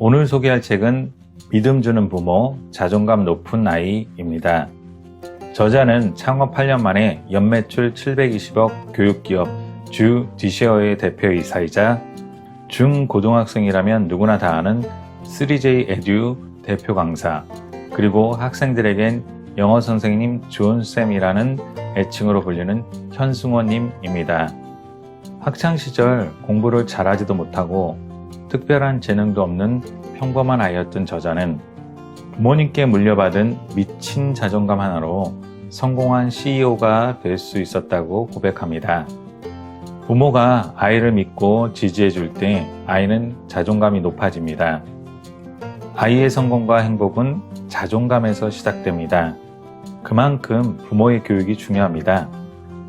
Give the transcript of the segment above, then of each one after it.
오늘 소개할 책은 믿음 주는 부모, 자존감 높은 아이입니다. 저자는 창업 8년 만에 연매출 720억 교육기업 주 디쉐어의 대표이사이자 중고등학생이라면 누구나 다 아는 3J 에듀 대표 강사, 그리고 학생들에겐 영어 선생님 존쌤이라는 애칭으로 불리는 현승원님입니다. 학창시절 공부를 잘하지도 못하고 특별한 재능도 없는 평범한 아이였던 저자는 부모님께 물려받은 미친 자존감 하나로 성공한 CEO가 될 수 있었다고 고백합니다. 부모가 아이를 믿고 지지해 줄 때 아이는 자존감이 높아집니다. 아이의 성공과 행복은 자존감에서 시작됩니다. 그만큼 부모의 교육이 중요합니다.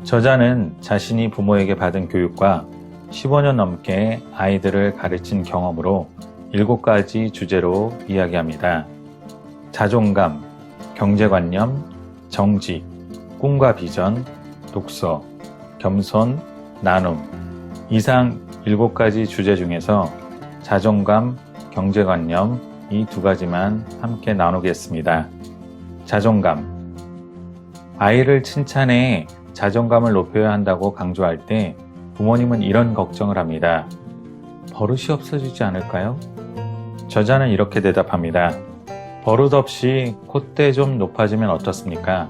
저자는 자신이 부모에게 받은 교육과 15년 넘게 아이들을 가르친 경험으로 7가지 주제로 이야기합니다. 자존감, 경제관념, 정직, 꿈과 비전, 독서, 겸손, 나눔. 이상 7가지 주제 중에서 자존감, 경제관념 이 2가지만 함께 나누겠습니다. 자존감. 아이를 칭찬해 자존감을 높여야 한다고 강조할 때 부모님은 이런 걱정을 합니다. 버릇이 없어지지 않을까요? 저자는 이렇게 대답합니다. 버릇 없이 콧대 좀 높아지면 어떻습니까?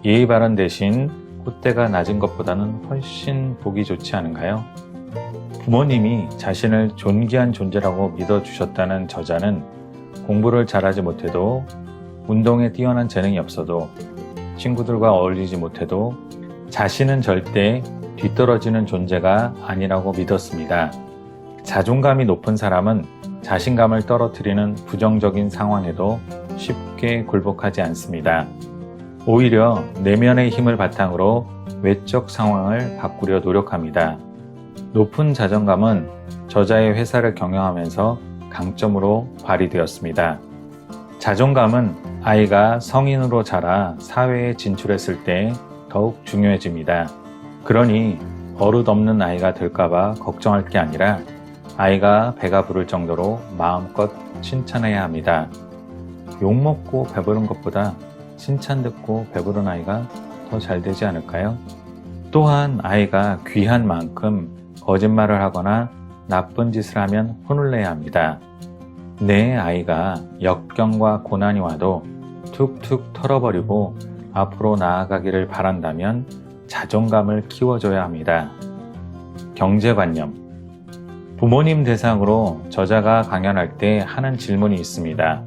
예의 바른 대신 콧대가 낮은 것보다는 훨씬 보기 좋지 않은가요? 부모님이 자신을 존귀한 존재라고 믿어주셨다는 저자는 공부를 잘하지 못해도, 운동에 뛰어난 재능이 없어도, 친구들과 어울리지 못해도 자신은 절대 뒤떨어지는 존재가 아니라고 믿었습니다. 자존감이 높은 사람은 자신감을 떨어뜨리는 부정적인 상황에도 쉽게 굴복하지 않습니다. 오히려 내면의 힘을 바탕으로 외적 상황을 바꾸려 노력합니다. 높은 자존감은 저자의 회사를 경영하면서 강점으로 발휘되었습니다. 자존감은 아이가 성인으로 자라 사회에 진출했을 때 더욱 중요해집니다. 그러니 버릇 없는 아이가 될까봐 걱정할 게 아니라 아이가 배가 부를 정도로 마음껏 칭찬해야 합니다. 욕먹고 배부른 것보다 칭찬 듣고 배부른 아이가 더 잘 되지 않을까요? 또한 아이가 귀한 만큼 거짓말을 하거나 나쁜 짓을 하면 혼을 내야 합니다. 내 아이가 역경과 고난이 와도 툭툭 털어버리고 앞으로 나아가기를 바란다면 자존감을 키워줘야 합니다. 경제관념. 부모님 대상으로 저자가 강연할 때 하는 질문이 있습니다.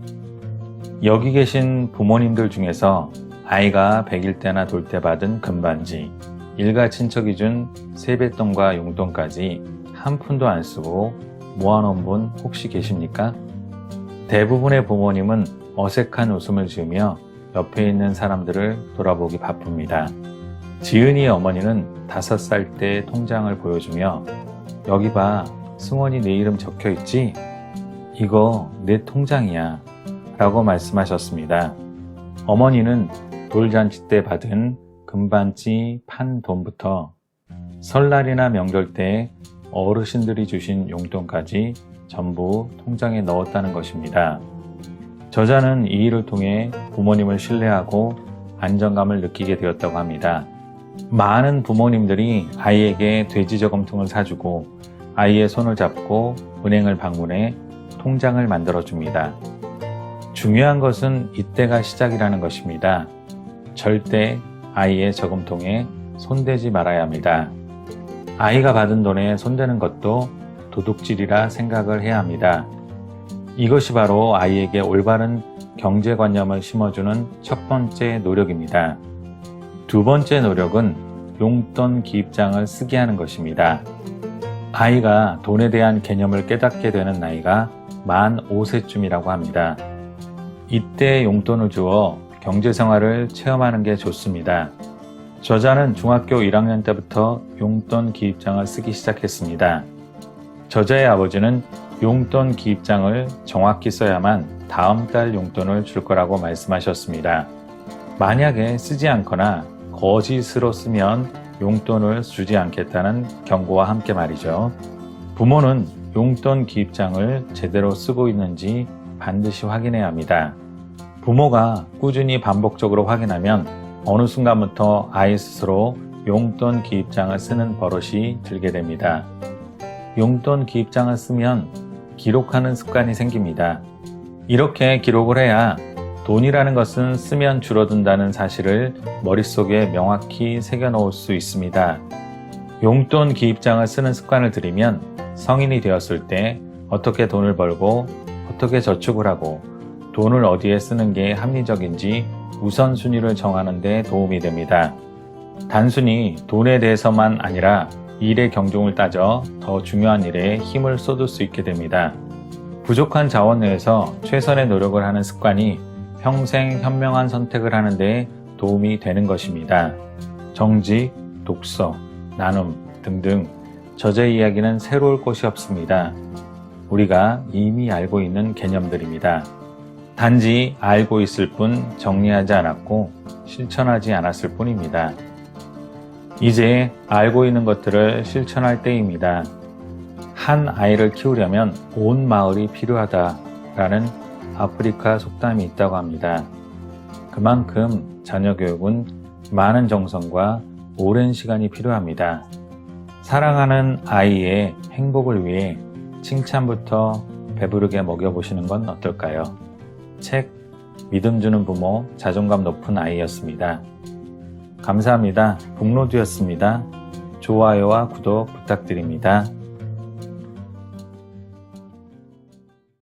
여기 계신 부모님들 중에서 아이가 100일 때나 돌 때 받은 금반지, 일가 친척이 준 세뱃돈과 용돈까지 한 푼도 안 쓰고 모아놓은 분 혹시 계십니까? 대부분의 부모님은 어색한 웃음을 지으며 옆에 있는 사람들을 돌아보기 바쁩니다. 지은이의 어머니는 5살 때 통장을 보여주며 여기 봐, 승원이 내 이름 적혀있지? 이거 내 통장이야 라고 말씀하셨습니다. 어머니는 돌잔치 때 받은 금반지 판 돈부터 설날이나 명절 때 어르신들이 주신 용돈까지 전부 통장에 넣었다는 것입니다. 저자는 이 일을 통해 부모님을 신뢰하고 안정감을 느끼게 되었다고 합니다. 많은 부모님들이 아이에게 돼지 저금통을 사주고 아이의 손을 잡고 은행을 방문해 통장을 만들어줍니다. 중요한 것은 이때가 시작이라는 것입니다. 절대 아이의 저금통에 손대지 말아야 합니다. 아이가 받은 돈에 손대는 것도 도둑질이라 생각을 해야 합니다. 이것이 바로 아이에게 올바른 경제관념을 심어주는 첫 번째 노력입니다. 두 번째 노력은 용돈 기입장을 쓰게 하는 것입니다. 아이가 돈에 대한 개념을 깨닫게 되는 나이가 만 5세쯤이라고 합니다. 이때 용돈을 주어 경제생활을 체험하는 게 좋습니다. 저자는 중학교 1학년 때부터 용돈 기입장을 쓰기 시작했습니다. 저자의 아버지는 용돈 기입장을 정확히 써야만 다음 달 용돈을 줄 거라고 말씀하셨습니다. 만약에 쓰지 않거나 거짓으로 쓰면 용돈을 주지 않겠다는 경고와 함께 말이죠. 부모는 용돈 기입장을 제대로 쓰고 있는지 반드시 확인해야 합니다. 부모가 꾸준히 반복적으로 확인하면 어느 순간부터 아이 스스로 용돈 기입장을 쓰는 버릇이 들게 됩니다. 용돈 기입장을 쓰면 기록하는 습관이 생깁니다. 이렇게 기록을 해야 돈이라는 것은 쓰면 줄어든다는 사실을 머릿속에 명확히 새겨놓을 수 있습니다. 용돈 기입장을 쓰는 습관을 들이면 성인이 되었을 때 어떻게 돈을 벌고 어떻게 저축을 하고 돈을 어디에 쓰는 게 합리적인지 우선순위를 정하는 데 도움이 됩니다. 단순히 돈에 대해서만 아니라 일의 경중을 따져 더 중요한 일에 힘을 쏟을 수 있게 됩니다. 부족한 자원 내에서 최선의 노력을 하는 습관이 평생 현명한 선택을 하는 데 도움이 되는 것입니다. 정직, 독서, 나눔 등등 저자의 이야기는 새로울 것이 없습니다. 우리가 이미 알고 있는 개념들입니다. 단지 알고 있을 뿐 정리하지 않았고 실천하지 않았을 뿐입니다. 이제 알고 있는 것들을 실천할 때입니다. 한 아이를 키우려면 온 마을이 필요하다라는 아프리카 속담이 있다고 합니다. 그만큼 자녀 교육은 많은 정성과 오랜 시간이 필요합니다. 사랑하는 아이의 행복을 위해 칭찬부터 배부르게 먹여보시는 건 어떨까요? 책 믿음 주는 부모, 자존감 높은 아이였습니다. 감사합니다. 북로드였습니다. 좋아요와 구독 부탁드립니다.